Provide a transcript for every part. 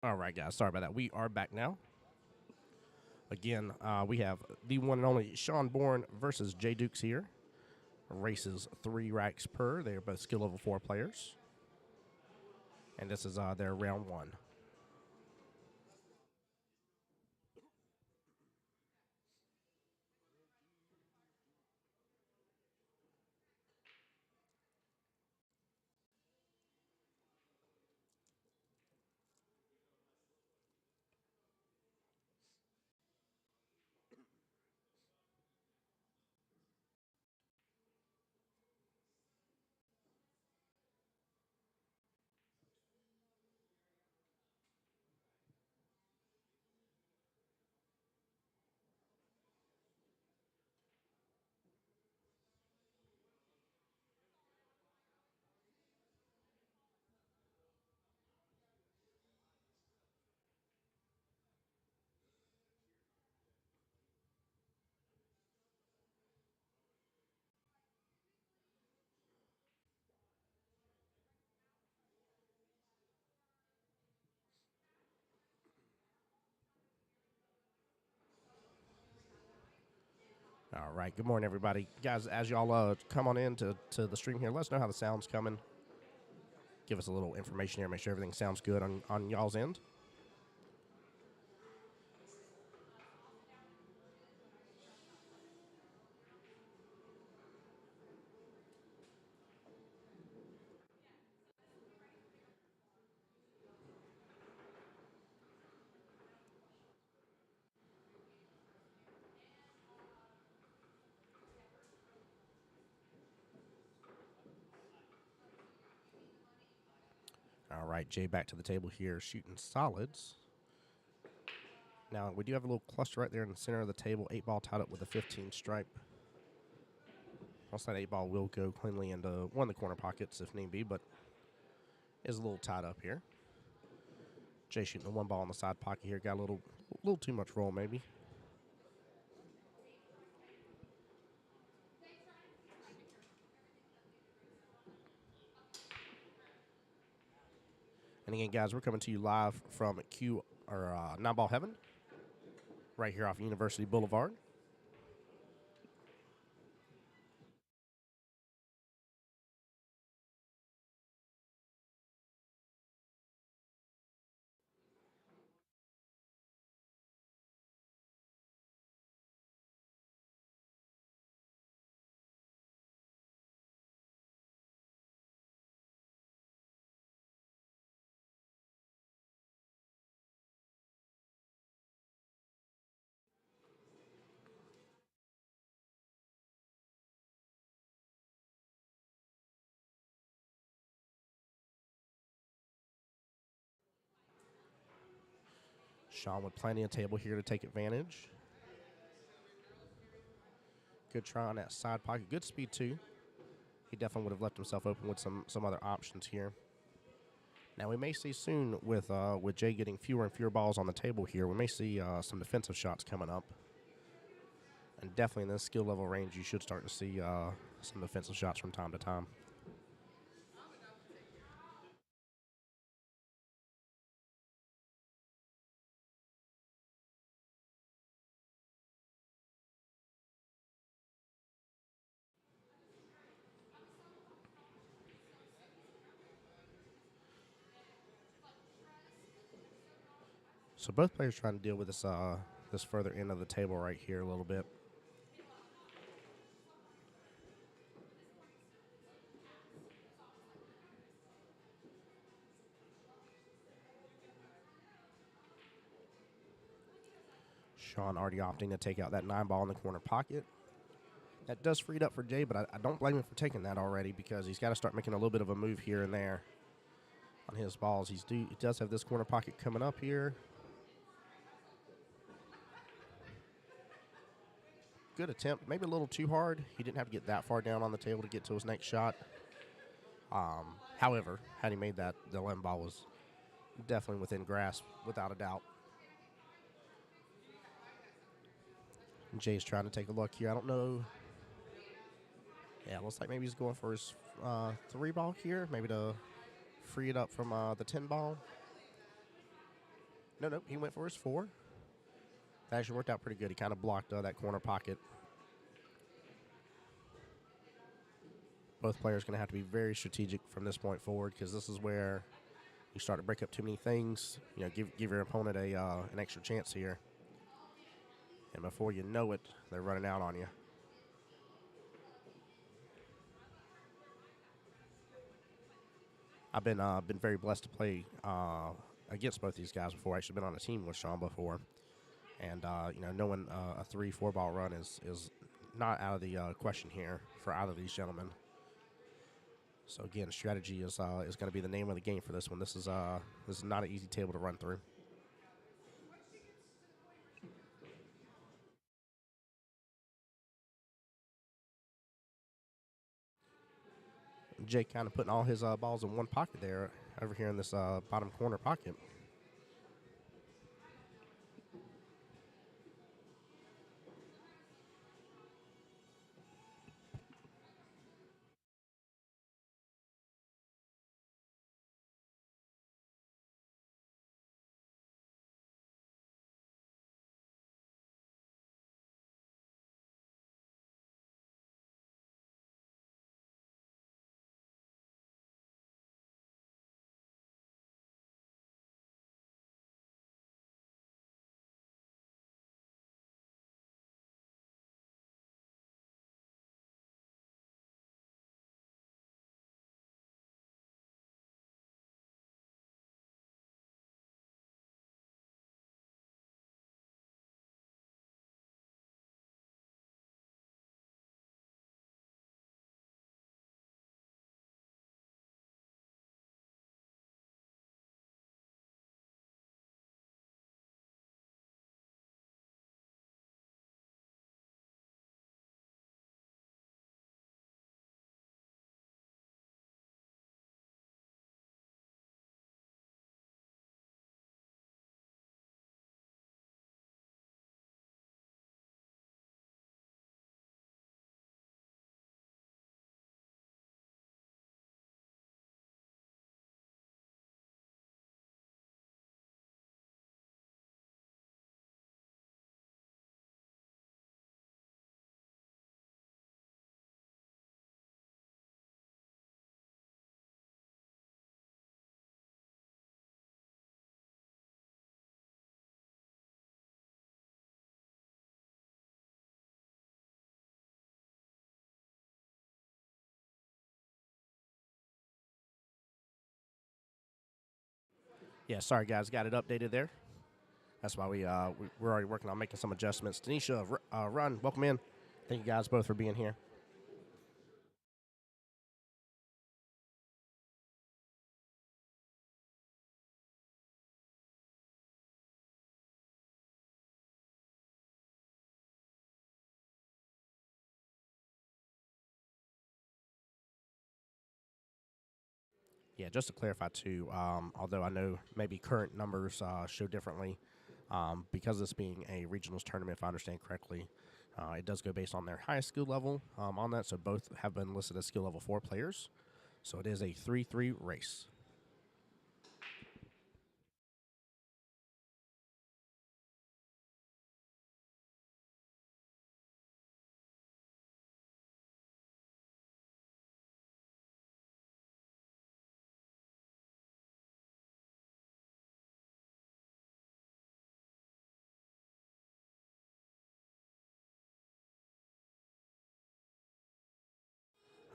All right, guys. Sorry about that. We are back now. Again, we have the one and only Sean Bourne versus Jay Dukes here. Races 3 racks per. They are both skill level 4 players. And this is their round one. All right. Good morning, everybody. Guys, as y'all come on in to the stream here, let us know how the sound's coming. Give us a little information here. Make sure everything sounds good on y'all's end. All right, Jay, back to the table here, shooting solids. Now, we do have a little cluster right there in the center of the table, 8-ball tied up with a 15 stripe. Also, that 8-ball will go cleanly into one of the corner pockets if need be, but is a little tied up here. Jay shooting the 1 ball in the side pocket here. Got a little too much roll, maybe. And again, guys, we're coming to you live from 9-ball Heaven, right here off University Boulevard. Sean with plenty of table here to take advantage. Good try on that side pocket. Good speed, too. He definitely would have left himself open with some other options here. Now, we may see soon with Jay getting fewer and fewer balls on the table here, we may see some defensive shots coming up. And definitely in this skill level range, you should start to see some defensive shots from time to time. So both players trying to deal with this further end of the table right here a little bit. Sean already opting to take out that 9-ball in the corner pocket. That does free it up for Jay, but I don't blame him for taking that already because he's got to start making a little bit of a move here and there on his balls. He does have this corner pocket coming up here. Good attempt, maybe a little too hard. He didn't have to get that far down on the table to get to his next shot. However, had he made that, the 11 ball was definitely within grasp, without a doubt. Jay's trying to take a look here. I don't know. Yeah, looks like maybe he's going for his 3 ball here, maybe to free it up from the 10 ball. No, he went for his 4. That actually worked out pretty good. He kind of blocked that corner pocket. Both players going to have to be very strategic from this point forward because this is where you start to break up too many things. You know, give your opponent an extra chance here. And before you know it, they're running out on you. I've been very blessed to play against both these guys before. I've actually been on a team with Sean before. And, you know, knowing a 3-4 ball run is not out of the question here for either of these gentlemen. So, again, strategy is going to be the name of the game for this one. This is not an easy table to run through. Jake kind of putting all his balls in one pocket there over here in this bottom corner pocket. Yeah, sorry, guys. Got it updated there. That's why we're already working on making some adjustments. Tanisha, Run, welcome in. Thank you guys both for being here. Yeah, just to clarify too, although I know maybe current numbers show differently, because this being a regionals tournament, if I understand correctly, it does go based on their highest skill level on that. So both have been listed as skill level 4 players. So it is a 3-3 race.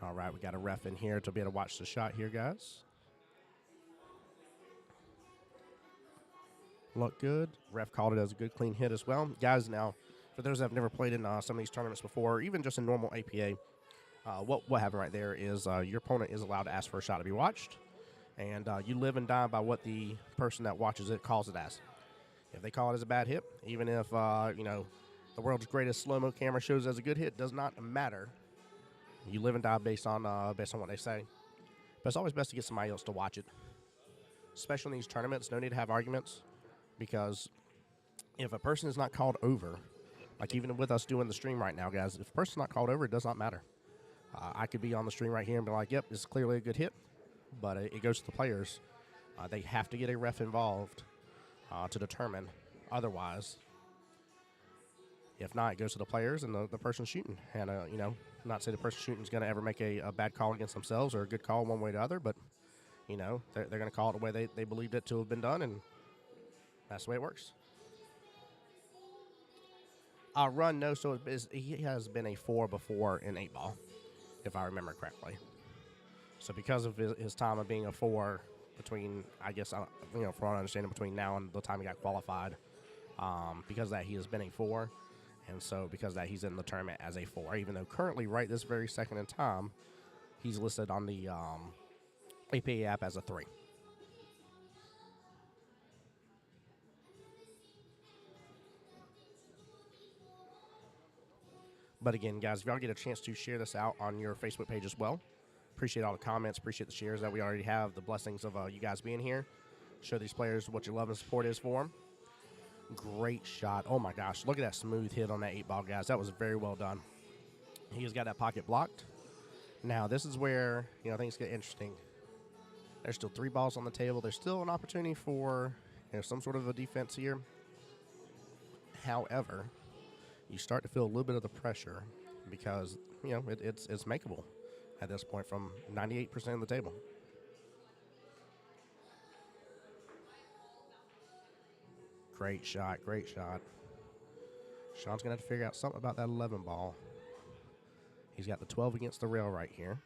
All right, we got a ref in here to be able to watch the shot here, guys. Look good. Ref called it as a good, clean hit as well. Guys, now, for those that have never played in some of these tournaments before, or even just in normal APA, what happened right there is your opponent is allowed to ask for a shot to be watched, and you live and die by what the person that watches it calls it as. If they call it as a bad hit, even if, the world's greatest slow-mo camera shows it as a good hit, does not matter. You live and die based on what they say. But it's always best to get somebody else to watch it, especially in these tournaments. No need to have arguments, because if a person is not called over, like even with us doing the stream right now, guys, if a person's not called over, it does not matter. I could be on the stream right here and be like, yep, this is clearly a good hit, but it goes to the players. They have to get a ref involved to determine. Otherwise, if not, it goes to the players and the person shooting. And, not say the person shooting is going to ever make a bad call against themselves or a good call one way or the other, but, they're going to call it the way they believed it to have been done, and that's the way it works. Run, no, so he has been a 4 before in 8-ball, if I remember correctly. So because of his time of being a 4 between, I guess, from what I understand, between now and the time he got qualified, because of that, he has been a 4. And so because of that, he's in the tournament as a 4, even though currently, right this very second in time, he's listed on the APA app as a 3. But again, guys, if y'all get a chance to share this out on your Facebook page as well, appreciate all the comments, appreciate the shares that we already have, the blessings of you guys being here. Show these players what your love and support is for them. Great shot. Oh, my gosh. Look at that smooth hit on that 8-ball, guys. That was very well done. He has got that pocket blocked. Now, this is where, things get interesting. There's still 3 balls on the table. There's still an opportunity for some sort of a defense here. However, you start to feel a little bit of the pressure because, it's makeable at this point from 98% of the table. Great shot, great shot. Sean's going to have to figure out something about that 11 ball. He's got the 12 against the rail right here.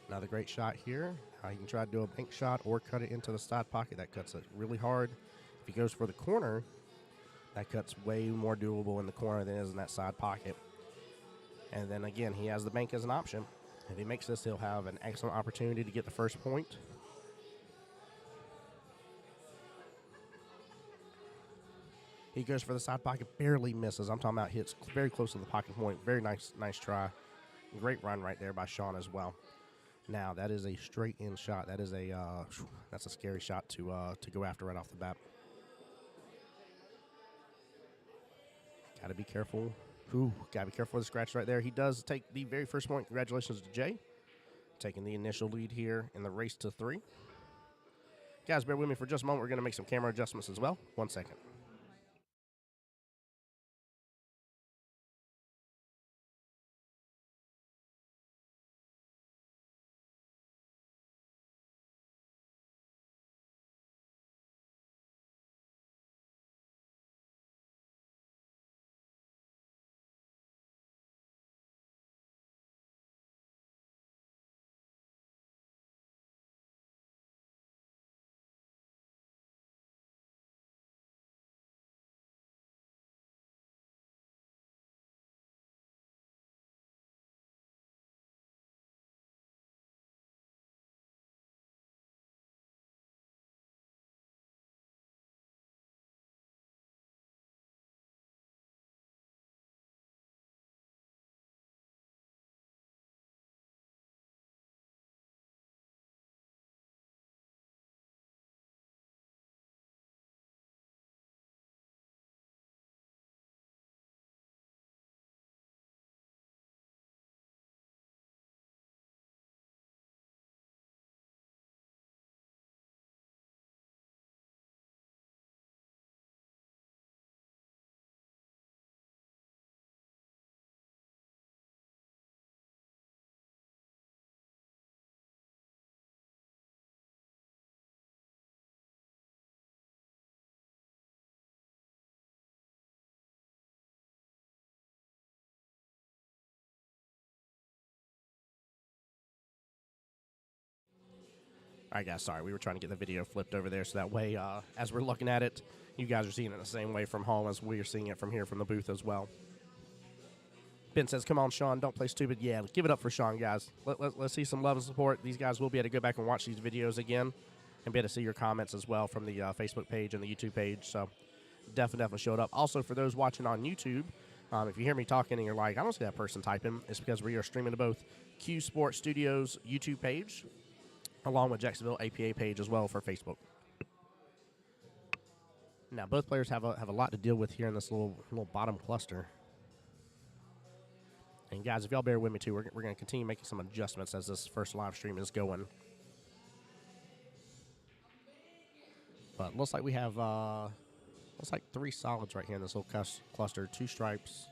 Another great shot here. He can try to do a bank shot or cut it into the side pocket. That cuts it really hard. If he goes for the corner, that cuts way more doable in the corner than it is in that side pocket. And then again, he has the bank as an option. If he makes this, he'll have an excellent opportunity to get the first point. He goes for the side pocket, barely misses. I'm talking about hits very close to the pocket point. Very nice try. Great run right there by Sean as well. Now, that is a straight in shot. That is that's a scary shot to go after right off the bat. Got to be careful. Got to be careful with the scratch right there. He does take the very first point. Congratulations to Jay. Taking the initial lead here in the race to 3. Guys, bear with me for just a moment. We're going to make some camera adjustments as well. 1 second. All right, guys, sorry. We were trying to get the video flipped over there so that way, as we're looking at it, you guys are seeing it the same way from home as we are seeing it from here from the booth as well. Ben says, come on, Sean, don't play stupid. Yeah, give it up for Sean, guys. Let's see some love and support. These guys will be able to go back and watch these videos again and be able to see your comments as well from the Facebook page and the YouTube page. So definitely showed up. Also, for those watching on YouTube, if you hear me talking and you're like, I don't see that person typing, it's because we are streaming to both Q Sports Studios YouTube page along with Jacksonville APA page as well for Facebook. Now, both players have a lot to deal with here in this little bottom cluster. And guys, if y'all bear with me too, we're going to continue making some adjustments as this first live stream is going. But looks like we have looks like 3 solids right here in this little cluster, 2 stripes.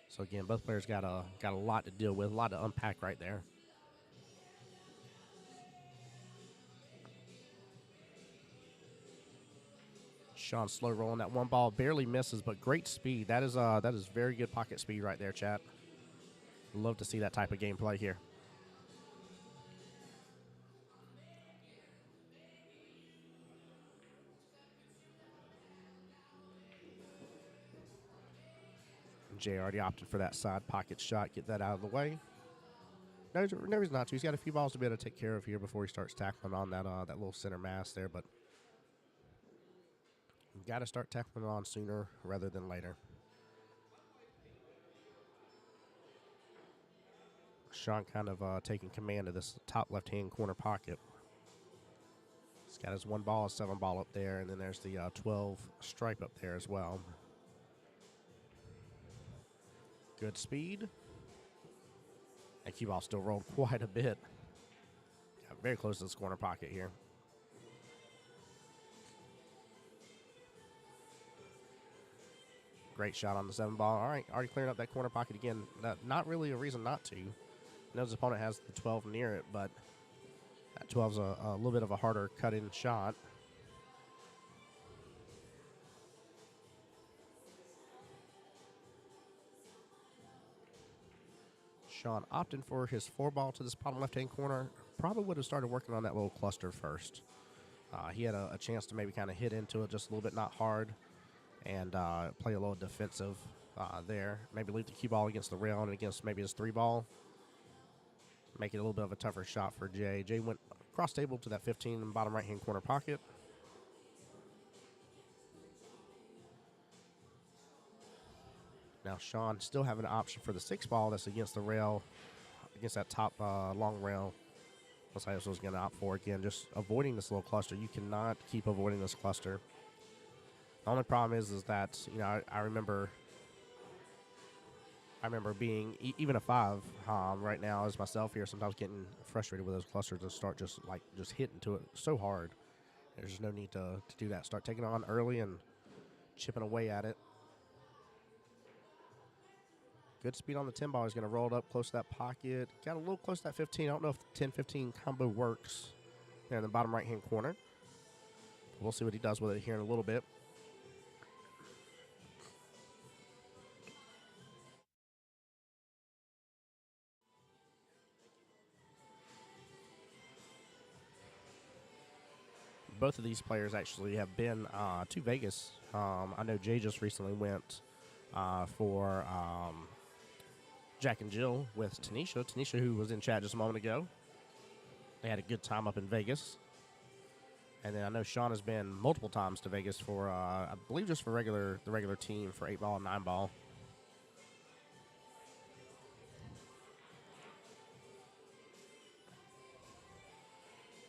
So again, both players got a lot to deal with, a lot to unpack right there. Sean slow rolling that one ball, barely misses, but great speed. That is very good pocket speed right there, chat. Love to see that type of gameplay here. Jay already opted for that side pocket shot. Get that out of the way. No reason not to. He's got a few balls to be able to take care of here before he starts tackling on that little center mass there, but you've got to start tackling on sooner rather than later. Sean kind of taking command of this top left-hand corner pocket. He's got his 1 ball, 7 ball up there, and then there's the 12 stripe up there as well. Good speed. That cue ball still rolled quite a bit. Got very close to this corner pocket here. Great shot on the 7 ball. All right, already clearing up that corner pocket again. Not really a reason not to. I know his opponent has the 12 near it, but that 12's a little bit of a harder cut-in shot. Sean opting for his 4 ball to this bottom left-hand corner. Probably would have started working on that little cluster first. He had a chance to maybe kind of hit into it just a little bit, not hard, and play a little defensive there. Maybe leave the cue ball against the rail and against maybe his 3 ball. Make it a little bit of a tougher shot for Jay. Jay went cross table to that 15 in the bottom right-hand corner pocket. Now Sean still having an option for the 6 ball that's against the rail, against that top long rail. Looks like this was going to opt for again, just avoiding this little cluster. You cannot keep avoiding this cluster. The only problem is that, you know, I remember being even a 5 right now as myself here, sometimes getting frustrated with those clusters and start just hitting to it so hard. There's just no need to do that. Start taking it on early and chipping away at it. Good speed on the 10 ball. He's going to roll it up close to that pocket. Got a little close to that 15. I don't know if the 10-15 combo works there in the bottom right-hand corner. We'll see what he does with it here in a little bit. Both of these players actually have been to Vegas. I know Jay just recently went for Jack and Jill with Tanisha. Tanisha, who was in chat just a moment ago. They had a good time up in Vegas. And then I know Sean has been multiple times to Vegas for, I believe just for the regular team for 8 ball and 9 ball.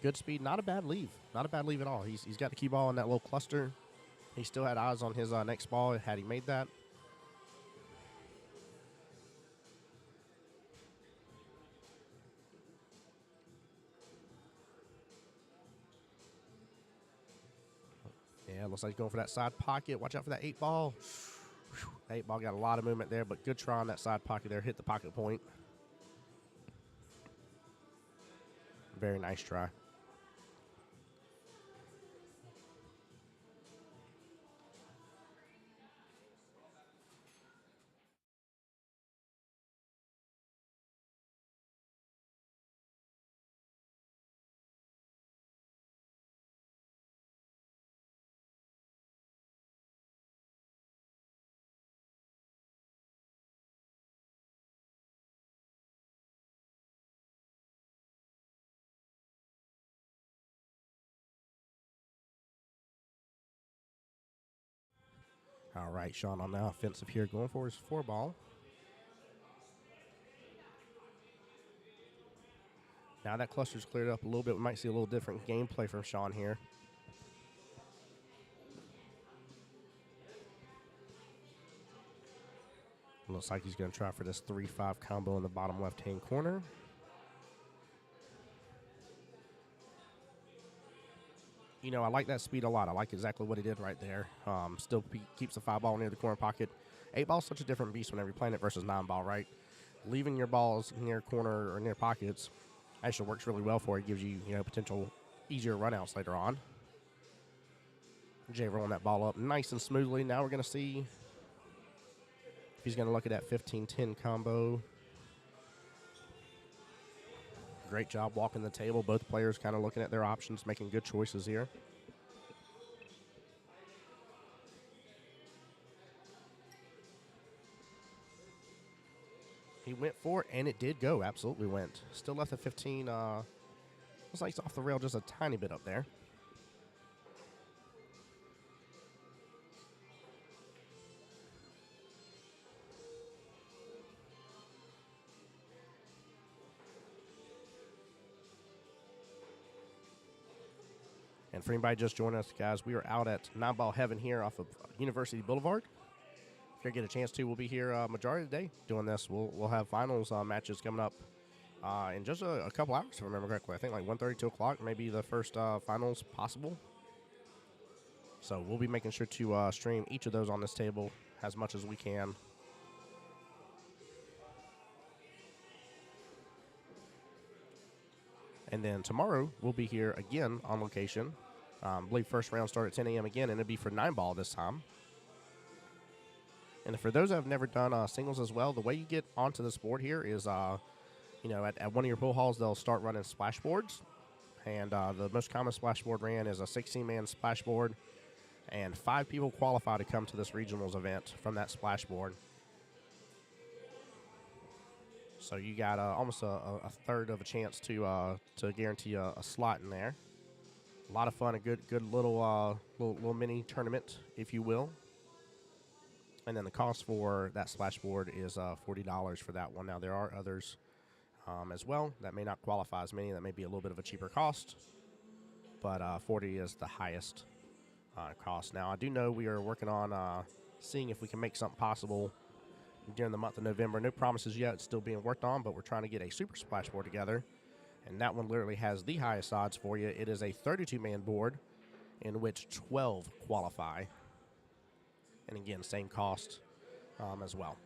Good speed, not a bad leave. Not a bad leave at all. He's got the cue ball in that little cluster. He still had eyes on his next ball had he made that. Yeah, looks like he's going for that side pocket. Watch out for that 8 ball. That 8 ball got a lot of movement there, but good try on that side pocket there. Hit the pocket point. Very nice try. All right, Sean on the offensive here, going for his 4 ball. Now that cluster's cleared up a little bit, we might see a little different gameplay from Sean here. Looks like he's going to try for this 3-5 combo in the bottom left-hand corner. You know, I like that speed a lot. I like exactly what he did right there. Still keeps the 5 ball near the corner pocket. 8 ball is such a different beast whenever you're playing it versus 9 ball, right? Leaving your balls near corner or near pockets actually works really well for it. Gives you, potential easier runouts later on. Jay rolling that ball up nice and smoothly. Now we're going to see if he's going to look at that 15-10 combo. Great job walking the table. Both players kind of looking at their options, making good choices here. He went for it, and it did go. Absolutely went. Still left the 15. Looks like it's off the rail just a tiny bit up there. And for anybody just joining us, guys, we are out at 9-ball heaven here off of University Boulevard. If you get a chance to, we'll be here majority of the day doing this. We'll have finals matches coming up in just a couple hours, if I remember correctly. I think like 1:30, 2 o'clock, maybe the first finals possible. So we'll be making sure to stream each of those on this table as much as we can. And then tomorrow, we'll be here again on location. I believe first round start at 10 a.m. again, and it'll be for 9-ball this time. And for those that have never done singles as well, the way you get onto this board here is, at one of your pool halls, they'll start running splash boards. And the most common splash board ran is a 16-man splash board. And 5 people qualify to come to this regionals event from that splash board. So you got almost a third of a chance to guarantee a slot in there. A lot of fun, a good little mini tournament, if you will. And then the cost for that splash board is $40 for that one. Now there are others as well that may not qualify as many. That may be a little bit of a cheaper cost, but 40 is the highest cost. Now I do know we are working on seeing if we can make something possible during the month of November. No promises yet. It's still being worked on, but we're trying to get a super splash board together. And that one literally has the highest odds for you. It is a 32-man board in which 12 qualify. And again, same cost as well.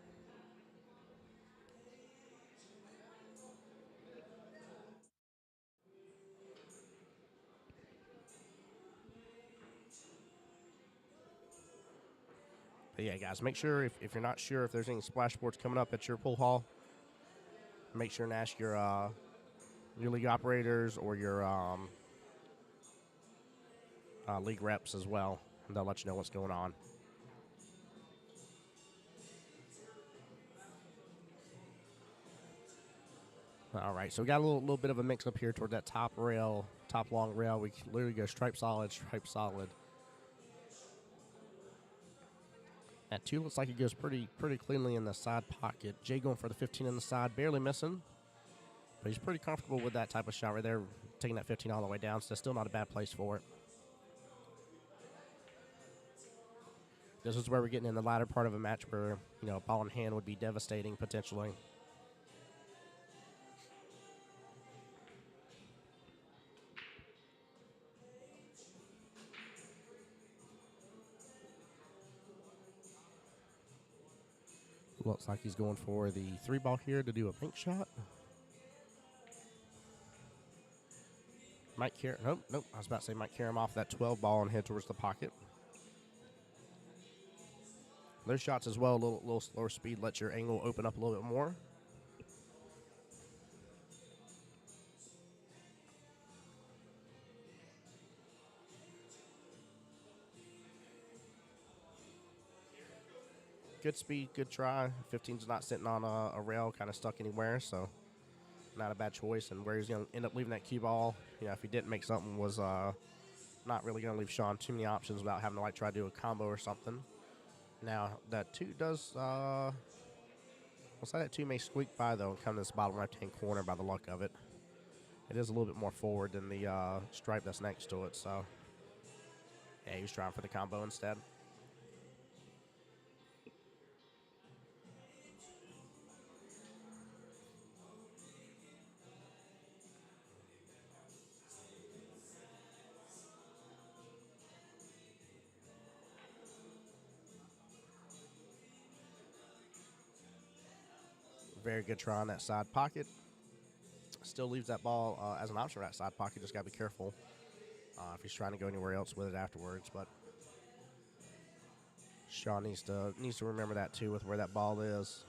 But yeah, guys, make sure if you're not sure if there's any splash boards coming up at your pool hall, make sure and ask your league operators or your league reps as well, and they'll let you know what's going on. All right, so we got a little bit of a mix up here toward that top rail, top long rail. We literally go stripe solid, stripe solid. That 2 looks like it goes pretty cleanly in the side pocket. Jay going for the 15 in the side, barely missing. But he's pretty comfortable with that type of shot right there, taking that 15 all the way down, so still not a bad place for it. This is where we're getting in the latter part of a match where, a ball in hand would be devastating potentially. Looks like he's going for the 3-ball here to do a bank shot. Might carry, nope. I was about to say might carry him off that 12-ball and head towards the pocket. Those shots as well, a little slower speed, lets your angle open up a little bit more. Good speed, good try. 15's not sitting on a rail, kind of stuck anywhere, so not a bad choice. And where he's going to end up leaving that cue ball, if he didn't make something, was not really going to leave Sean too many options without having to try to do a combo or something. Now that 2 does, looks like that 2 may squeak by though and come to this bottom left-hand corner by the luck of it. It is a little bit more forward than the stripe that's next to it, so yeah, he was trying for the combo instead. Very good try on that side pocket. Still leaves that ball as an option for that side pocket. Just got to be careful if he's trying to go anywhere else with it afterwards. But Sean needs to remember that too with where that ball is.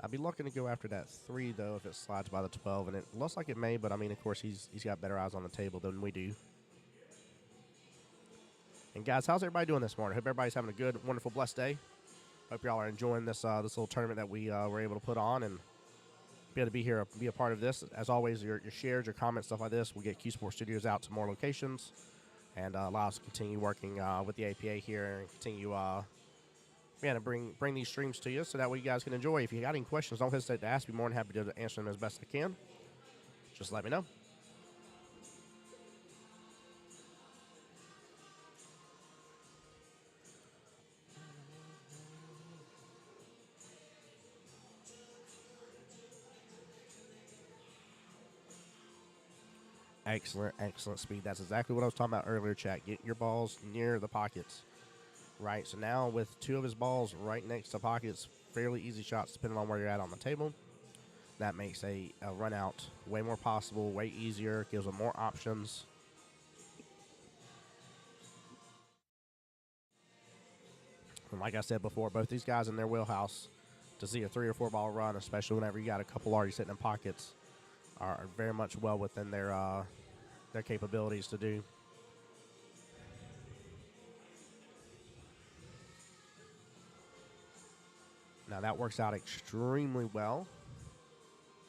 I'd be looking to go after that 3 though if it slides by the 12, and it looks like it may. But I mean, of course, he's got better eyes on the table than we do. And guys, how's everybody doing this morning? Hope everybody's having a good, wonderful, blessed day. Hope y'all are enjoying this this little tournament that we were able to put on and be able to be here, be a part of this. As always, your shares, your comments, stuff like this will get Q Sports Studios out to more locations and allow us to continue working with the APA here and continue to bring these streams to you so that way you guys can enjoy. If you got any questions, don't hesitate to ask. Be more than happy to answer them as best I can. Just let me know. Excellent, excellent speed. That's exactly what I was talking about earlier, chat. Get your balls near the pockets. Right, so now with 2 of his balls right next to pockets, fairly easy shots depending on where you're at on the table. That makes a run out way more possible, way easier, gives them more options. And like I said before, both these guys in their wheelhouse to see a 3 or 4 ball run, especially whenever you got a couple already sitting in pockets, are very much well within their capabilities to do. Now that works out extremely well.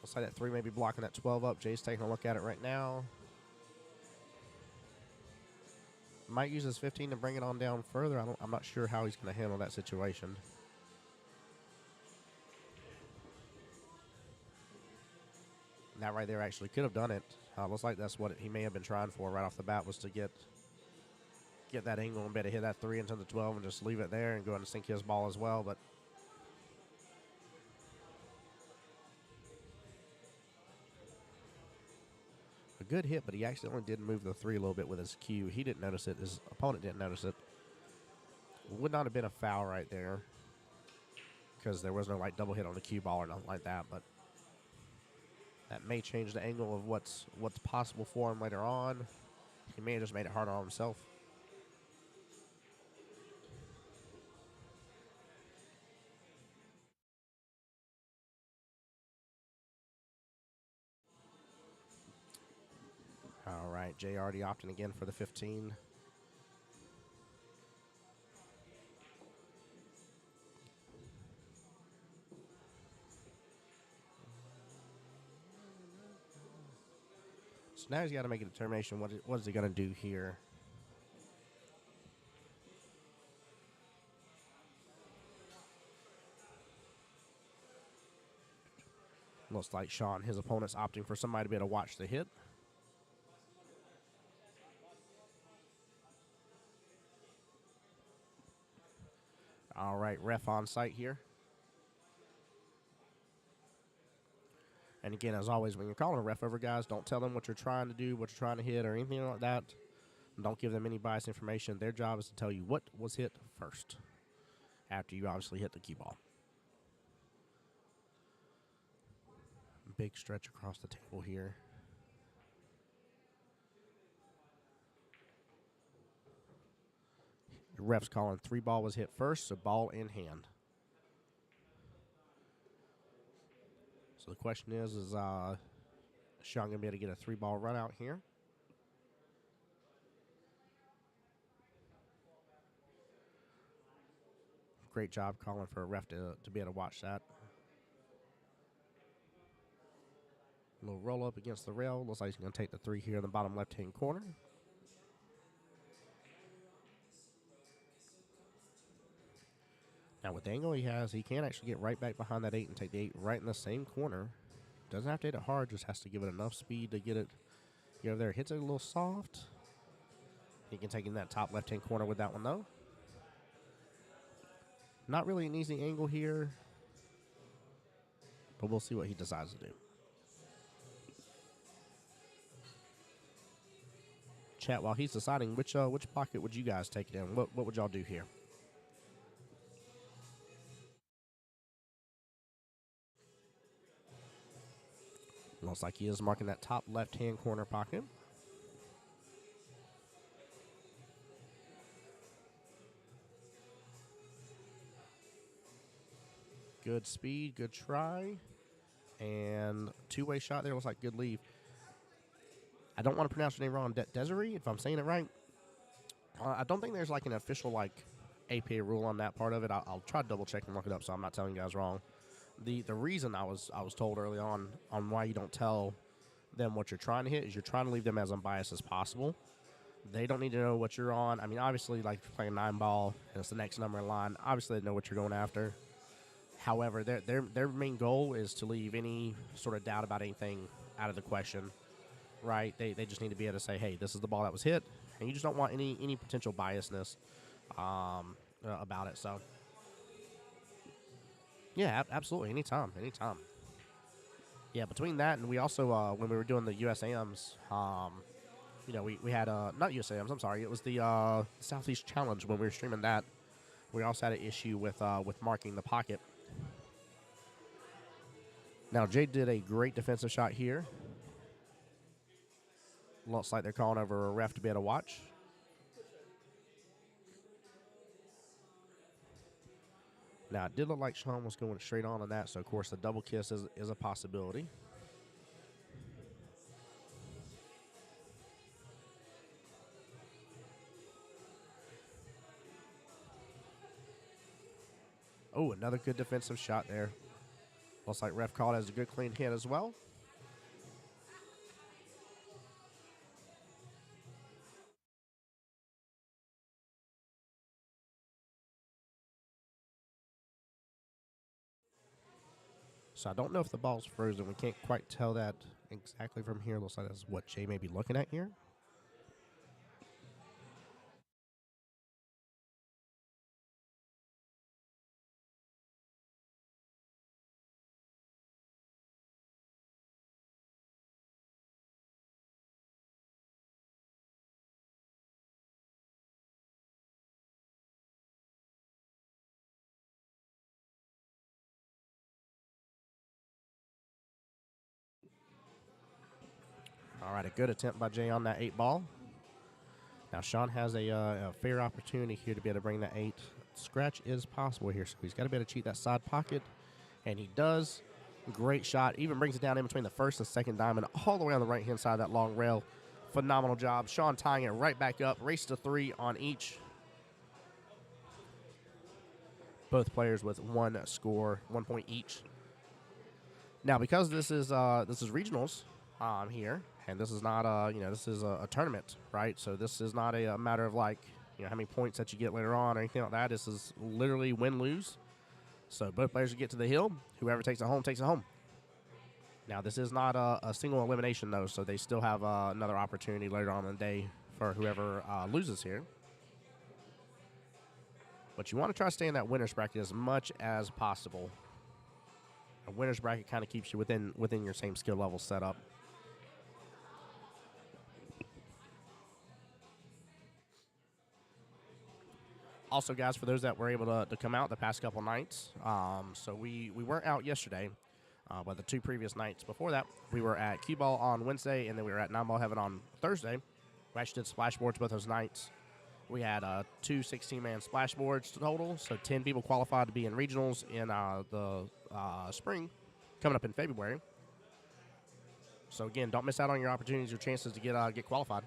Looks like that 3 may be blocking that 12 up. Jay's taking a look at it right now. Might use his 15 to bring it on down further. I'm not sure how he's going to handle that situation. That right there actually could have done it. Looks like that's what he may have been trying for right off the bat, was to get that angle and be able to hit that 3 into the 12 and just leave it there and go ahead and sink his ball as well. But a good hit, but he accidentally did move the 3 a little bit with his cue. He didn't notice it. His opponent didn't notice it. Would not have been a foul right there because there was no like double hit on the cue ball or nothing like that. But that may change the angle of what's possible for him later on. He may have just made it harder on himself. All right, Jay already opting again for the 15. So now he's got to make a determination. What is he going to do here? Looks like Sean, his opponent's opting for somebody to be able to watch the hit. All right, ref on site here. And again, as always, when you're calling a ref over, guys, don't tell them what you're trying to do, what you're trying to hit, or anything like that. Don't give them any biased information. Their job is to tell you what was hit first, after you obviously hit the cue ball. Big stretch across the table here. The ref's calling 3 ball was hit first, so ball in hand. So the question is Sean going to be able to get a 3 ball run out here? Great job calling for a ref to be able to watch that. A little roll up against the rail. Looks like he's going to take the 3 here in the bottom left-hand corner. Now, with the angle he has, he can actually get right back behind that 8 and take the 8 right in the same corner. Doesn't have to hit it hard, just has to give it enough speed to get it over there. Hits it a little soft. He can take in that top left-hand corner with that one, though. Not really an easy angle here, but we'll see what he decides to do. Chat, while he's deciding which pocket would you guys take it in? What would y'all do here? Looks like he is marking that top left-hand corner pocket. Good speed, good try. And two-way shot there. Looks like good leave. I don't want to pronounce your name wrong. Desiree, if I'm saying it right. I don't think there's like an official like APA rule on that part of it. I'll try to double check and look it up so I'm not telling you guys wrong. The reason I was told early on why you don't tell them what you're trying to hit is you're trying to leave them as unbiased as possible. They don't need to know what you're on. I mean, obviously, like if you're playing 9-ball and it's the next number in line, obviously they know what you're going after. However, their main goal is to leave any sort of doubt about anything out of the question, right? They just need to be able to say, hey, this is the ball that was hit, and you just don't want any potential biasness about it. So, yeah, absolutely, anytime. Yeah, between that and we also, when we were doing the USAMs, we had, not USAMs, I'm sorry, it was the Southeast Challenge when we were streaming that. We also had an issue with marking the pocket. Now, Jay did a great defensive shot here. Looks like they're calling over a ref to be able to watch. Now, it did look like Sean was going straight on that, so, of course, the double kiss is a possibility. Oh, another good defensive shot there. Looks like ref called as a good clean hit as well. So I don't know if the ball's frozen. We can't quite tell that exactly from here. Looks like that's what Jay may be looking at here. All right, a good attempt by Jay on that 8-ball. Now Sean has a fair opportunity here to be able to bring that 8. Scratch is possible here, so he's got to be able to cheat that side pocket, and he does. Great shot. Even brings it down in between the first and second diamond, all the way on the right-hand side of that long rail. Phenomenal job. Sean tying it right back up. Race to 3 on each. Both players with 1 score, 1 point each. Now, because this is regionals here, and this is not this is a tournament, right? So this is not a matter of like how many points that you get later on or anything like that. This is literally win-lose. So both players will get to the hill. Whoever takes it home takes it home. Now, this is not a single elimination, though, so they still have another opportunity later on in the day for whoever loses here. But you want to try to stay in that winner's bracket as much as possible. A winner's bracket kind of keeps you within your same skill level setup. Also, guys, for those that were able to come out the past couple nights, so we weren't out yesterday, but the 2 previous nights before that, we were at Cue Ball on Wednesday, and then we were at 9-Ball Heaven on Thursday. We actually did splashboards both those nights. We had 2 16-man splashboards total, so 10 people qualified to be in regionals in the spring coming up in February. So, again, don't miss out on your opportunities or chances to get qualified.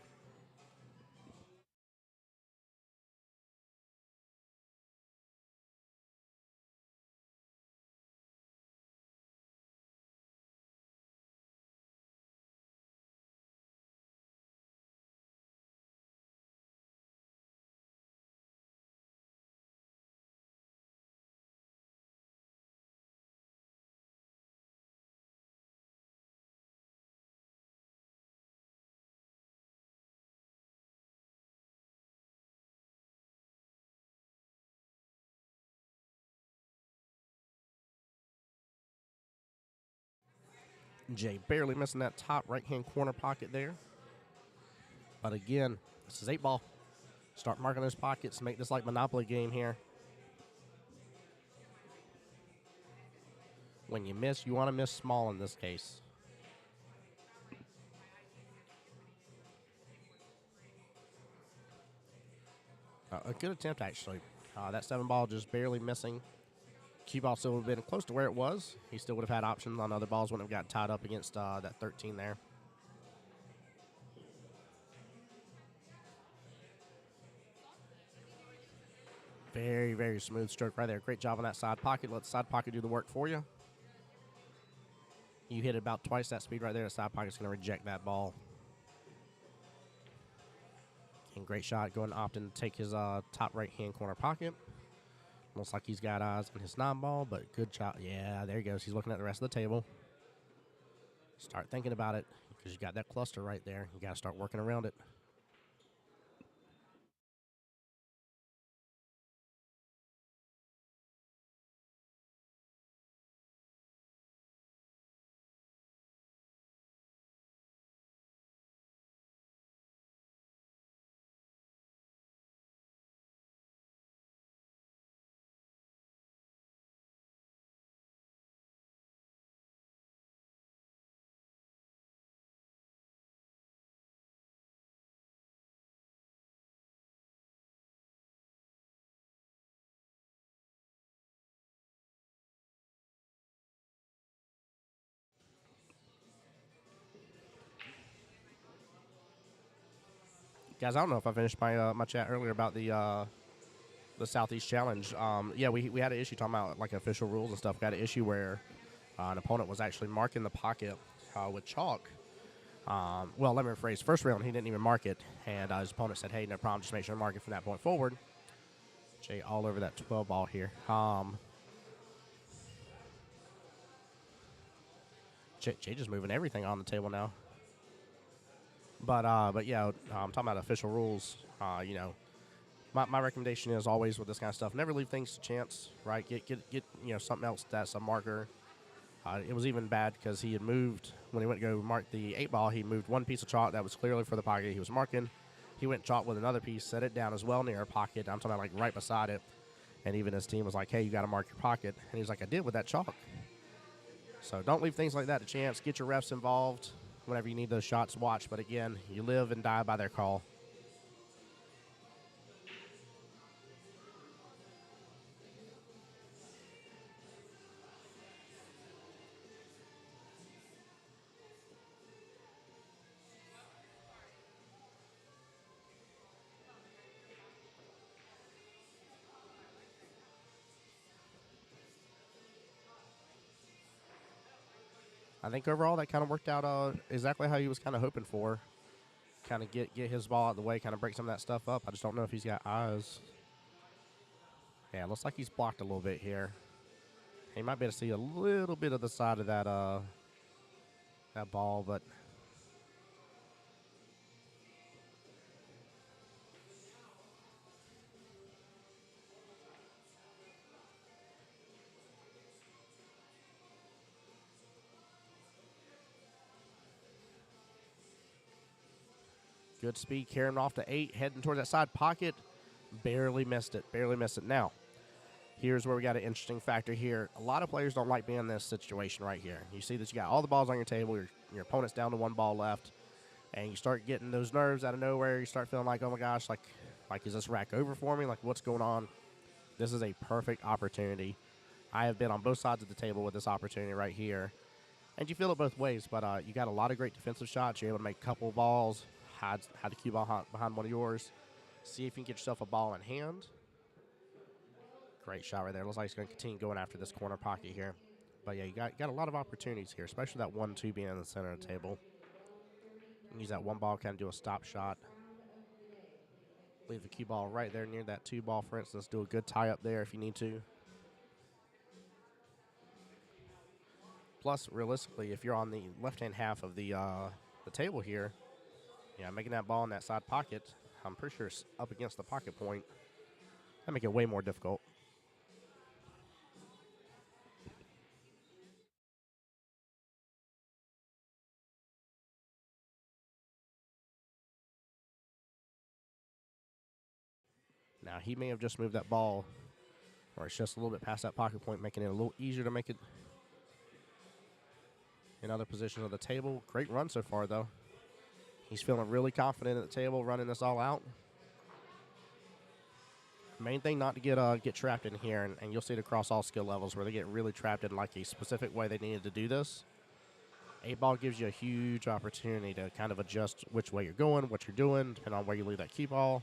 Jay barely missing that top right-hand corner pocket there. But again, this is 8-ball. Start marking those pockets. Make this like Monopoly game here. When you miss, you want to miss small in this case. A good attempt, actually. That 7 ball just barely missing. Cue ball still would have been close to where it was. He still would have had options on other balls. Wouldn't have got tied up against that 13 there. Very, very smooth stroke right there. Great job on that side pocket. Let the side pocket do the work for you. You hit it about twice that speed right there. The side pocket's going to reject that ball. And great shot. Going to opt in to take his top right-hand corner pocket. Looks like he's got eyes on his 9 ball, but good shot. Yeah, there he goes. He's looking at the rest of the table. Start thinking about it because you got that cluster right there. You got to start working around it. Guys, I don't know if I finished my chat earlier about the Southeast Challenge. Yeah, we had an issue talking about like official rules and stuff. We had an issue where an opponent was actually marking the pocket with chalk. Well, let me rephrase. First round, he didn't even mark it, and his opponent said, "Hey, no problem. Just make sure to mark it from that point forward." Jay all over that 12 ball here. Jay just moving everything on the table now. But yeah, I'm talking about official rules. You know, my recommendation is always with this kind of stuff, never leave things to chance. Right? Get something else that's a marker. It was even bad because he had moved when he went to go mark the 8 ball. He moved one piece of chalk that was clearly for the pocket he was marking. He went chalk with another piece, set it down as well near a pocket. I'm talking about like right beside it. And even his team was like, "Hey, you got to mark your pocket." And he was like, "I did with that chalk." So don't leave things like that to chance. Get your refs involved whenever you need those shots watched. But again, you live and die by their call. I think overall that kind of worked out exactly how he was kind of hoping for. Kind of get his ball out of the way, kind of break some of that stuff up. I just don't know if he's got eyes. Yeah, it looks like he's blocked a little bit here. He might be able to see a little bit of the side of that ball, but good speed carrying off to 8, heading toward that side pocket. Barely missed it. Barely missed it. Now, here's where we got an interesting factor here. A lot of players don't like being in this situation right here. You see that you got all the balls on your table. Your opponent's down to 1 ball left. And you start getting those nerves out of nowhere. You start feeling like, oh, my gosh, like is this rack over for me? Like, what's going on? This is a perfect opportunity. I have been on both sides of the table with this opportunity right here. And you feel it both ways, but you got a lot of great defensive shots. You're able to make a couple balls, hide the cue ball behind one of yours. See if you can get yourself a ball in hand. Great shot right there. Looks like he's going to continue going after this corner pocket here. But, yeah, you got a lot of opportunities here, especially that 1-2 being in the center of the table. Use that 1 ball, kind of do a stop shot. Leave the cue ball right there near that 2 ball, for instance. Do a good tie up there if you need to. Plus, realistically, if you're on the left-hand half of the table here, yeah, making that ball in that side pocket, I'm pretty sure it's up against the pocket point. That make it way more difficult. Now, he may have just moved that ball, or it's just a little bit past that pocket point, making it a little easier to make it in other positions of the table. Great run so far, though. He's feeling really confident at the table, running this all out. Main thing not to get trapped in here, and you'll see it across all skill levels where they get really trapped in like a specific way they needed to do this. 8-ball gives you a huge opportunity to kind of adjust which way you're going, what you're doing, depending on where you leave that cue ball.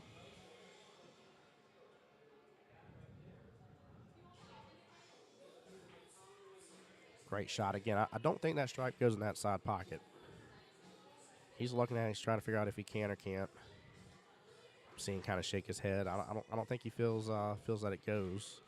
Great shot again. I don't think that strike goes in that side pocket. He's looking at it. He's trying to figure out if he can or can't. I'm seeing him kind of shake his head. I don't think he feels that it goes.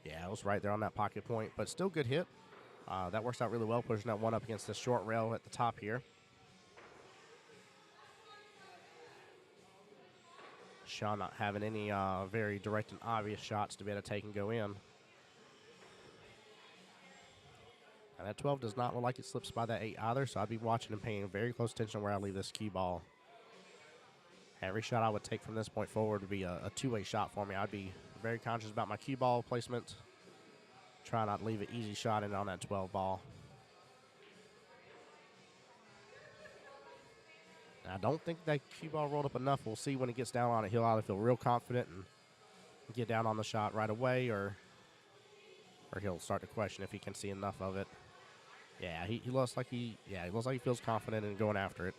Yeah, it was right there on that pocket point, but still good hit. That works out really well, pushing that one up against the short rail at the top here. Sean not having any very direct and obvious shots to be able to take and go in. And that 12 does not look like it slips by that 8 either, so I'd be watching and paying very close attention where I leave this cue ball. Every shot I would take from this point forward would be a two-way shot for me. I'd be very conscious about my cue ball placement. Try not to leave an easy shot in on that 12 ball. I don't think that cue ball rolled up enough. We'll see when he gets down on it. He'll either feel real confident and get down on the shot right away, or he'll start to question if he can see enough of it. Yeah, he looks like he feels confident in going after it.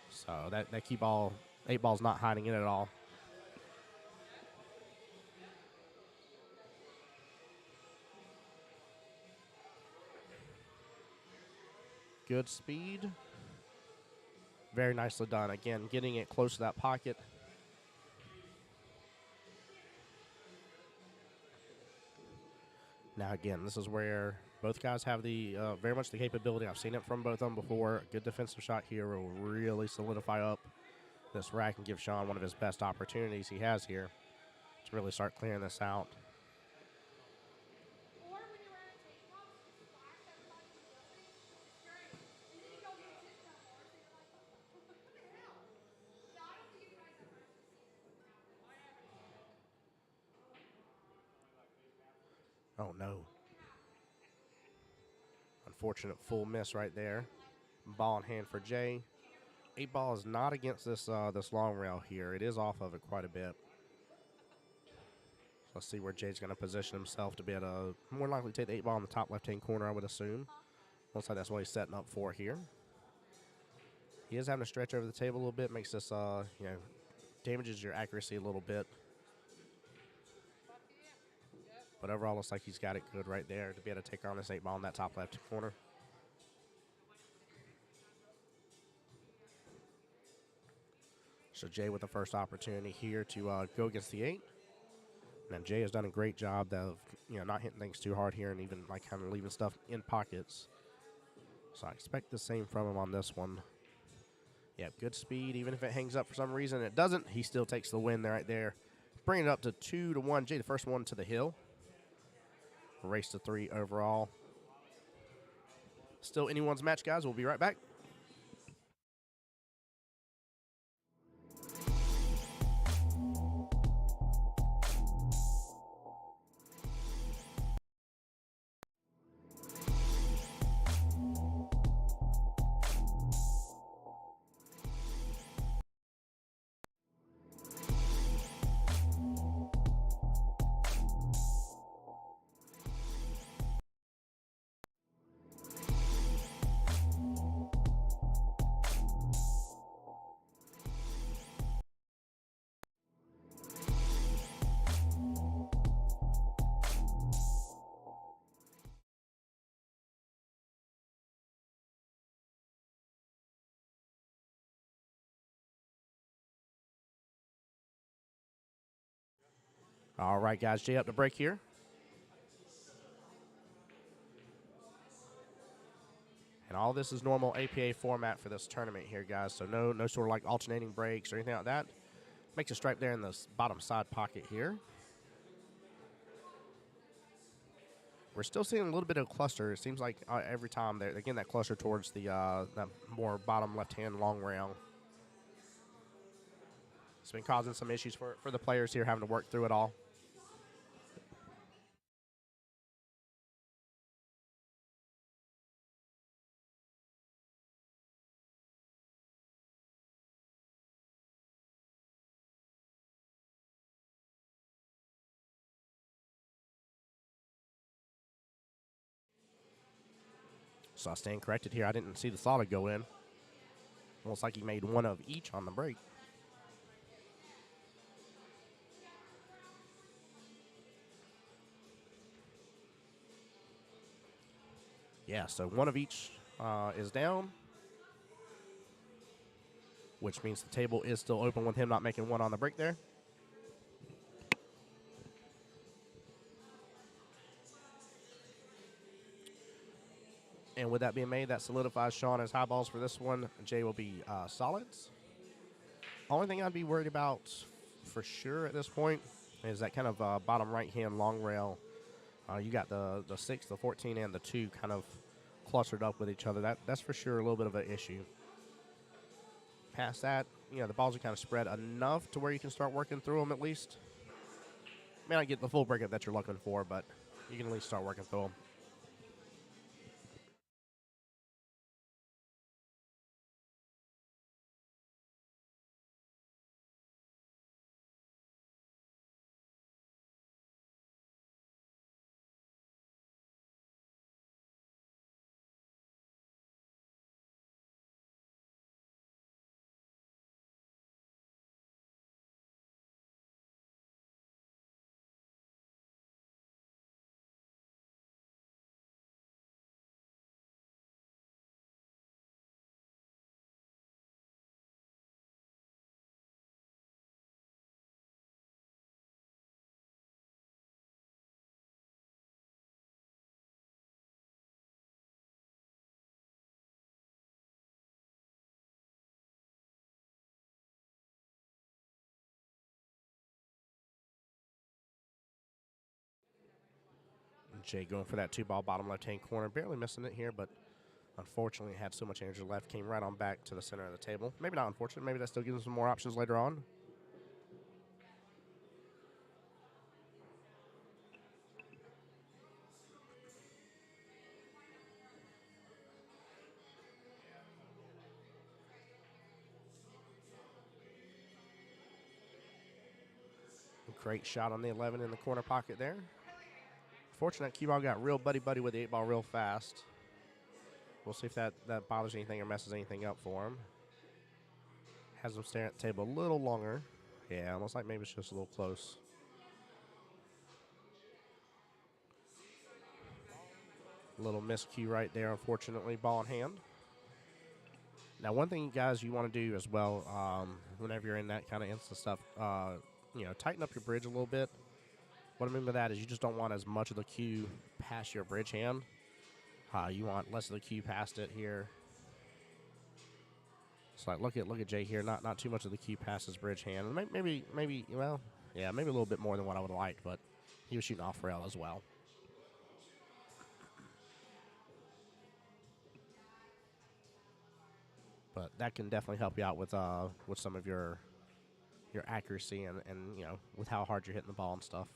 So that cue ball, 8-ball's not hiding it at all. Good speed. Very nicely done. Again, getting it close to that pocket. Now, again, this is where both guys have the very much the capability. I've seen it from both of them before. A good defensive shot here will really solidify up this rack and give Sean one of his best opportunities he has here to really start clearing this out. Oh, no. Unfortunate full miss right there. Ball in hand for Jay. 8-ball is not against this this long rail here. It is off of it quite a bit. So let's see where Jay's going to position himself to be able to more likely take the 8-ball in the top left-hand corner, I would assume. Looks like that's what he's setting up for here. He is having to stretch over the table a little bit. Makes this, damages your accuracy a little bit. But overall, looks like he's got it good right there to be able to take on this 8-ball in that top left corner. So Jay with the first opportunity here to go against the 8. And Jay has done a great job of not hitting things too hard here and even like kind of leaving stuff in pockets. So I expect the same from him on this one. Yeah, good speed. Even if it hangs up for some reason, it doesn't. He still takes the win right there. Bringing it up to 2-1. Jay, the first one to the hill. Race to 3 overall. Still anyone's match, guys. We'll be right back. All right, guys. Jay up to break here. And all this is normal APA format for this tournament here, guys. So no sort of like alternating breaks or anything like that. Makes a stripe there in the bottom side pocket here. We're still seeing a little bit of cluster. It seems like every time they're getting that cluster towards the that more bottom left-hand long rail. It's been causing some issues for the players here, having to work through it all. So I stand corrected here. I didn't see the solid go in. Looks like he made one of each on the break. Yeah, so one of each is down, which means the table is still open with him not making one on the break there. And with that being made, that solidifies Sean as high balls for this one. Jay will be solids. Only thing I'd be worried about for sure at this point is that kind of bottom right-hand long rail. You got the 6, the 14, and the 2 kind of clustered up with each other. That's for sure a little bit of an issue. Past that, the balls are kind of spread enough to where you can start working through them at least. May not get the full breakup that you're looking for, but you can at least start working through them. Jay going for that 2-ball bottom left-hand corner. Barely missing it here, but unfortunately had so much energy left. Came right on back to the center of the table. Maybe not unfortunate. Maybe that still gives him some more options later on. Great shot on the 11 in the corner pocket there. Fortunate cue ball got real buddy-buddy with the 8-ball real fast. We'll see if that bothers anything or messes anything up for him. Has him staring at the table a little longer. Yeah, almost like maybe it's just a little close. A little miscue right there, unfortunately, ball in hand. Now, one thing, guys, you want to do as well, whenever you're in that kind of instant stuff, tighten up your bridge a little bit. What I mean by that is you just don't want as much of the cue past your bridge hand. You want less of the cue past it here. So like, look at Jay here. Not too much of the cue past his bridge hand. And maybe maybe a little bit more than what I would have liked, but he was shooting off rail as well. But that can definitely help you out with some of your accuracy and with how hard you're hitting the ball and stuff.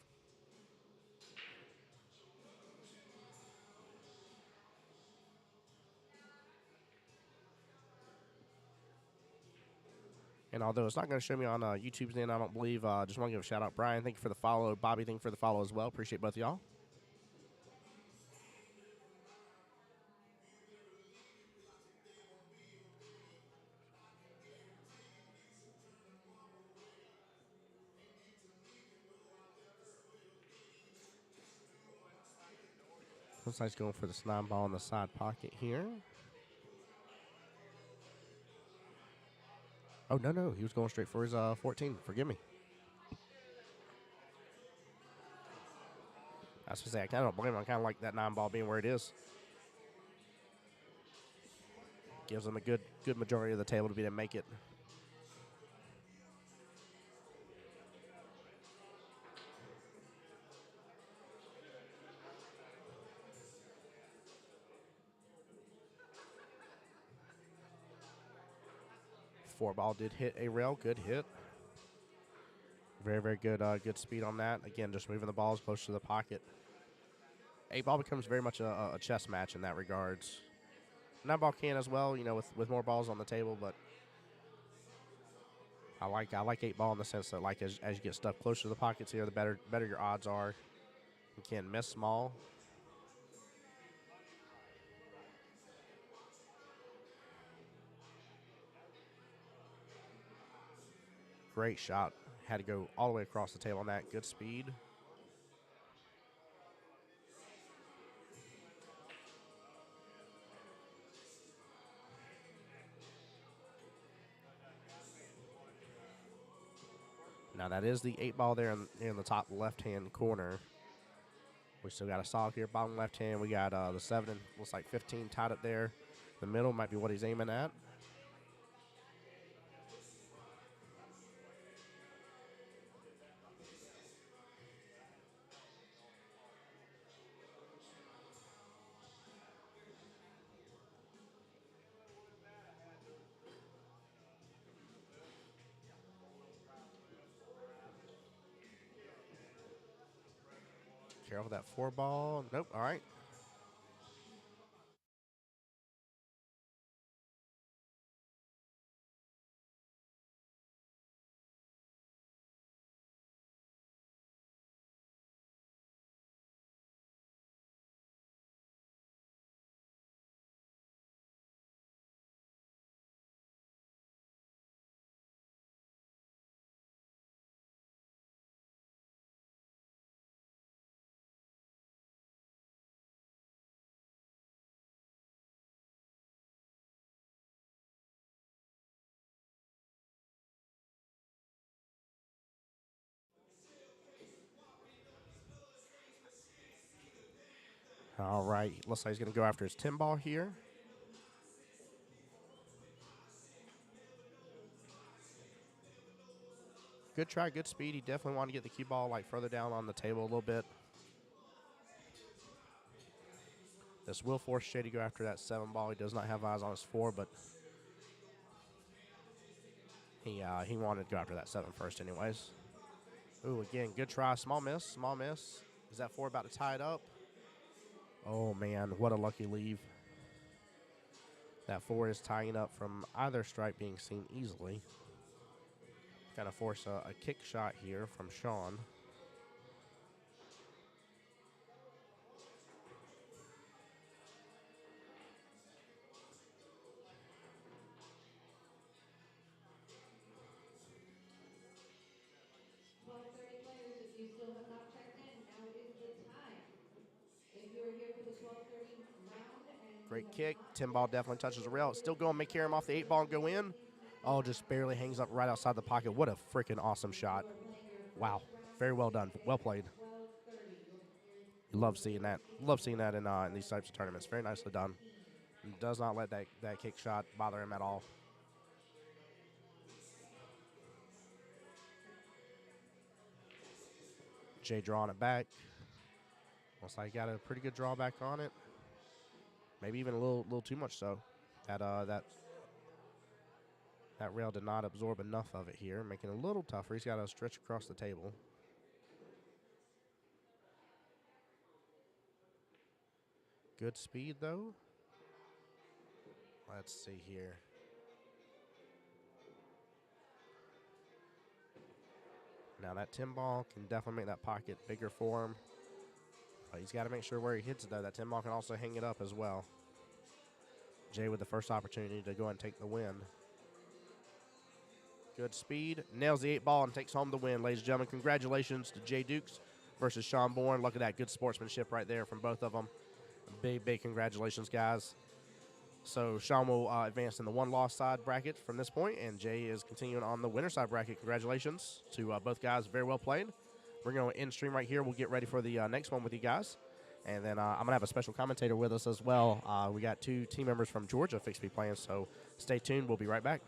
And although it's not going to show me on YouTube's end, I don't believe, just want to give a shout out. Brian, thank you for the follow. Bobby, thank you for the follow as well. Appreciate both of y'all. Looks like he's going for this 9-ball in the side pocket here. Oh, no. He was going straight for his 14. Forgive me. I was going to say, I kind of don't blame him. I kind of like that 9-ball being where it is. Gives him a good majority of the table to be able to make it. Four ball did hit a rail. Good hit. Very, very good good speed on that. Again, just moving the balls close to the pocket. 8-ball becomes very much a chess match in that regards. 9-ball can as well, with more balls on the table, but I like 8-ball in the sense that like as you get stuff closer to the pockets here, the better your odds are. You can miss small. Great shot. Had to go all the way across the table on that. Good speed. Now that is the 8-ball there in the top left-hand corner. We still got a solid here, bottom left-hand. We got the 7 and looks like 15 tied up there. The middle might be what he's aiming at. Careful with that 4-ball. Nope. All right. All right. Looks like he's going to go after his 10-ball here. Good try, good speed. He definitely wanted to get the cue ball like further down on the table a little bit. This will force Jay to go after that 7-ball. He does not have eyes on his 4, but he wanted to go after that 7 first anyways. Ooh, again, good try. Small miss, small miss. Is that 4 about to tie it up? Oh, man, what a lucky leave. That 4 is tying up from either stripe being seen easily. Going to force a kick shot here from Sean. Great kick. 10-ball definitely touches the rail. Still going, make him off the 8-ball and go in. Oh, just barely hangs up right outside the pocket. What a freaking awesome shot. Wow. Very well done. Well played. Love seeing that. Love seeing that in these types of tournaments. Very nicely done. Does not let that kick shot bother him at all. Jay drawing it back. Looks like he got a pretty good drawback on it. Maybe even a little too much so. That rail did not absorb enough of it here, making it a little tougher. He's got to stretch across the table. Good speed, though. Let's see here. Now that 10-ball can definitely make that pocket bigger for him. But he's got to make sure where he hits it, though. That 10-ball can also hang it up as well. Jay with the first opportunity to go and take the win. Good speed. Nails the 8-ball and takes home the win, ladies and gentlemen. Congratulations to Jay Dukes versus Sean Bourne. Look at that. Good sportsmanship right there from both of them. Big, big congratulations, guys. So Sean will advance in the one-loss side bracket from this point, and Jay is continuing on the winner side bracket. Congratulations to both guys. Very well played. We're going to end stream right here. We'll get ready for the next one with you guys. And then I'm going to have a special commentator with us as well. We got 2 team members from Georgia fixed to be playing, so stay tuned. We'll be right back.